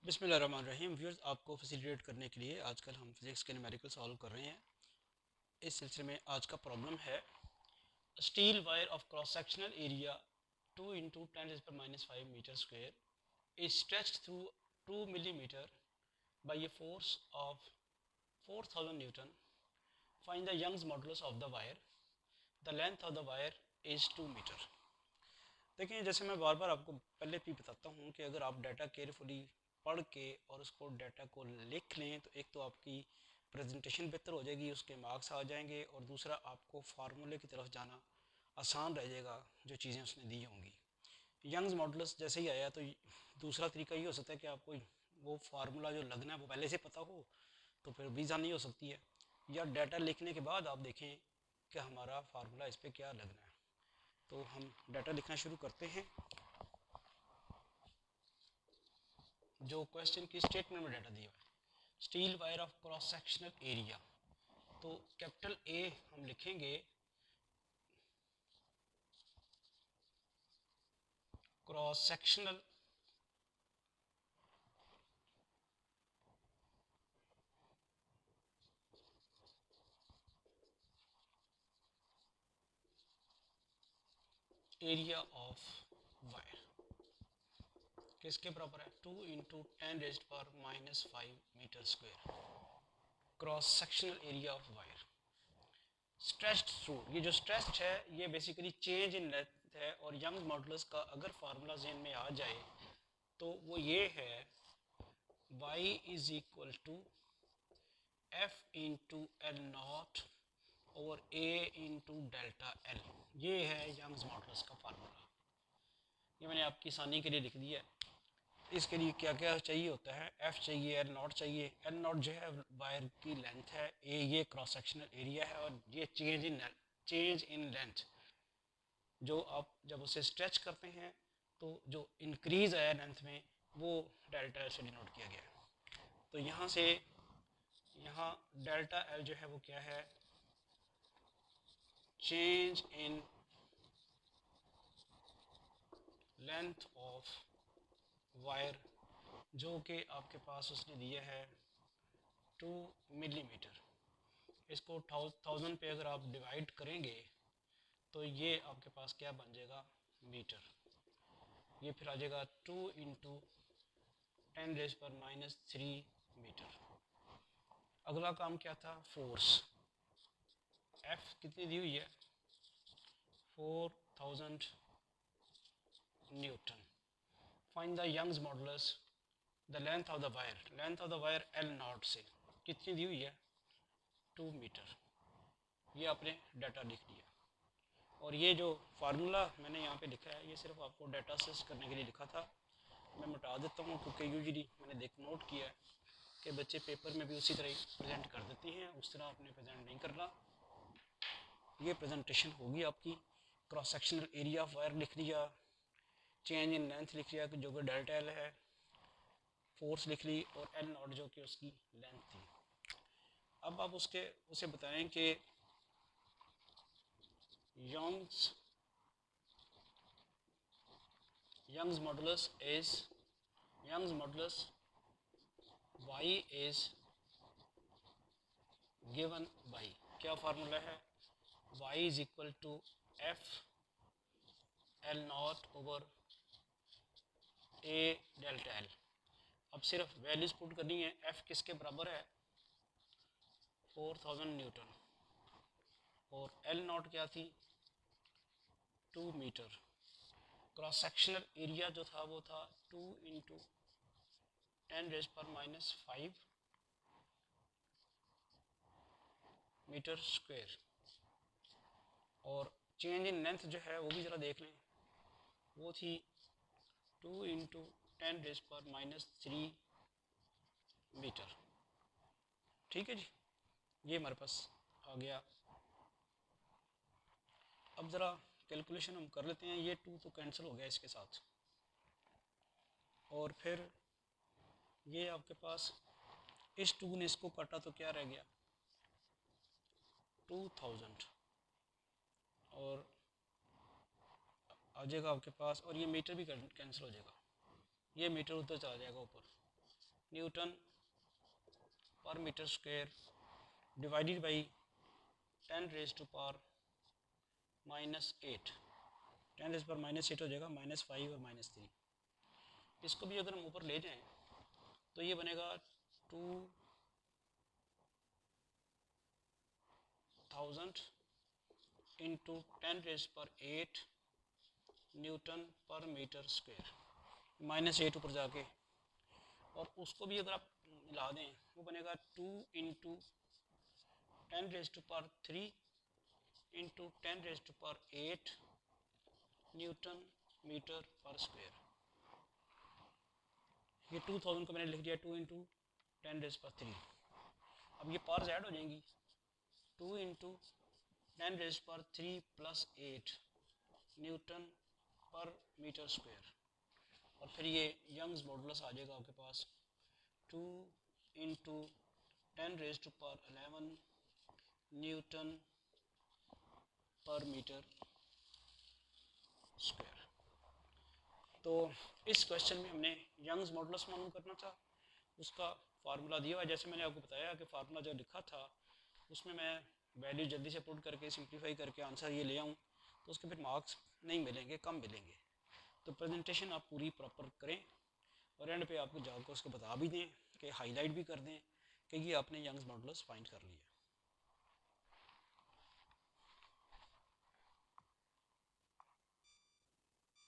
बिस्मिल्लाहिर्रहमानिर्रहीम। व्यूअर्स, आपको फैसिलिटेट करने के लिए आजकल हम फिज़िक्स के न्यूमेरिकल सॉल्व कर रहे हैं। इस सिलसिले में आज का प्रॉब्लम है steel wire of cross sectional area 2 into 10⁻⁵ metre square is stretched through 2 millimetre by a force of 4000 newton. Find the Young's modulus of the wire. The length of the wire is 2 metre. देखिए, जैसे मैं बार बार आपको पहले भी बताता हूँ कि अगर आप डाटा केयरफुली पढ़ के और उसको डाटा को लिख लें तो एक तो आपकी प्रेजेंटेशन बेहतर हो जाएगी, उसके मार्क्स आ जाएंगे, और दूसरा आपको फार्मूले की तरफ जाना आसान रह जाएगा जो चीज़ें उसने दी होंगी। यंग्स मॉडुलस जैसे ही आया तो दूसरा तरीका ये हो सकता है कि आपको वो फार्मूला जो लगना है वो पहले से पता हो, तो फिर भी आसानी हो सकती है, या डाटा लिखने के बाद आप देखें कि हमारा फार्मूला इस पर क्या लगना है। तो हम डाटा लिखना शुरू करते हैं। जो क्वेश्चन की स्टेटमेंट में डाटा दिया हुआ है, steel wire of cross sectional area, तो कैपिटल ए हम लिखेंगे cross sectional area of wire किसके बराबर है? 2 into 10⁻⁵ metre square. Cross sectional area of wire stretched through, ये जो स्ट्रेच्ड है ये बेसिकली चेंज इन लेंथ है, और यंग मॉडुलस का अगर फार्मूला ज़हन में आ जाए तो वो ये है y is equal to F into L naught over A into delta L. ये है यंग्स मॉडुलस का फार्मूला। ये मैंने आपकी आसानी के लिए लिख दिया है। इसके लिए क्या क्या चाहिए होता है? एफ चाहिए, एल नॉट चाहिए। एल नॉट जो है वायर की लेंथ है, ए ये क्रॉस सेक्शनल एरिया है, और ये चेंज इन लेंथ। जो आप जब उसे स्ट्रेच करते हैं तो जो इंक्रीज आया लेंथ में वो डेल्टा एल से डिनोट किया गया है। तो यहाँ से यहाँ डेल्टा एल जो है वो क्या है? Change in length of wire, जो कि आपके पास उसने दिया है 2 मिलीमीटर। इसको 1000 पे अगर आप डिवाइड करेंगे तो ये आपके पास क्या बन जाएगा? मीटर। ये फिर आ जाएगा 2 इंटू 10⁻³ मीटर। अगला काम क्या था? फोर्स। एफ कितनी दी हुई है? 4000 newton. Find the Young's modulus the length of the wire. Length of the wire L naught से कितनी दी हुई है? 2 मीटर। ये आपने डाटा लिख दिया, और ये जो फार्मूला मैंने यहाँ पे लिखा है ये सिर्फ आपको डाटा असेस करने के लिए लिखा था। मैं मिटा देता हूँ क्योंकि यूजुअली मैंने नोट किया है कि बच्चे पेपर में भी उसी तरह प्रेजेंट कर देती हैं, उस तरह आपने प्रेजेंट नहीं करना। ये प्रेजेंटेशन होगी आपकी। Cross sectional area of wire लिख दिया, चेंज इन लेंथ लिख लिया जो कि डेल्टा एल है, फोर्स लिख ली, और एल नॉट जो कि उसकी लेंथ थी। अब आप उसे बताएं कि young's young's modulus y is given by, क्या फार्मूला है? y is equal to f l not over a delta l। अब सिर्फ वैल्यूज पुट करनी है। f किसके बराबर है? 4000 न्यूटन, और l नॉट क्या थी? 2 मीटर। क्रॉस सेक्शनल एरिया जो था वो था 2 इंटू 10⁻⁵ मीटर स्क्वेयर, और चेंज इन लेंथ जो है वो भी ज़रा देख लें, वो थी 2 इंटू 10⁻³ मीटर। ठीक है जी, ये हमारे पास आ गया। अब ज़रा कैलकुलेशन हम कर लेते हैं। ये 2 तो कैंसिल हो गया इसके साथ, और फिर ये आपके पास इस 2 ने इसको काटा तो क्या रह गया? 2000, और आ जाएगा आपके पास, और ये मीटर भी कैंसिल हो जाएगा, ये मीटर उधर चला जाएगा ऊपर, newton per metre square divided by 10 raise to power -8, 10 raise पर -8 हो जाएगा, -5 और -3। इसको भी अगर हम ऊपर ले जाएं तो ये बनेगा 2000 इंटू 10 रेज पर 8 न्यूटन पर मीटर स्क्वायर, -8 ऊपर जाके, और उसको भी अगर आप मिला दें वो बनेगा 2 into 10 raise to power 3 into 10 raise to power 8 newton metre per square. ये 2000 को मैंने लिख दिया 2 इंटू 10 रेज पर 3। अब ये पावर्स ऐड हो जाएंगी, 2 इंटू 10 रेज पर 3 plus 8 newton per metre square, और फिर ये यंग्स मॉडुलस आ जाएगा आपके पास 2 into 10 raise to power 11 newton per metre square. तो इस क्वेश्चन में हमने यंग्स मॉडुलस मालूम करना था, उसका फार्मूला दिया हुआ है। जैसे मैंने आपको बताया कि फार्मूला जो लिखा था उसमें मैं वैल्यू जल्दी से पुट करके सिंप्लीफाई करके आंसर ये ले आऊँ तो उसके फिर मार्क्स नहीं मिलेंगे, कम मिलेंगे। तो प्रेजेंटेशन आप पूरी प्रॉपर करें और एंड पे आपको जाकर उसको बता भी दें कि हाईलाइट भी कर दें कि ये आपने यंग्स मॉडुलस फाइंड कर लिया।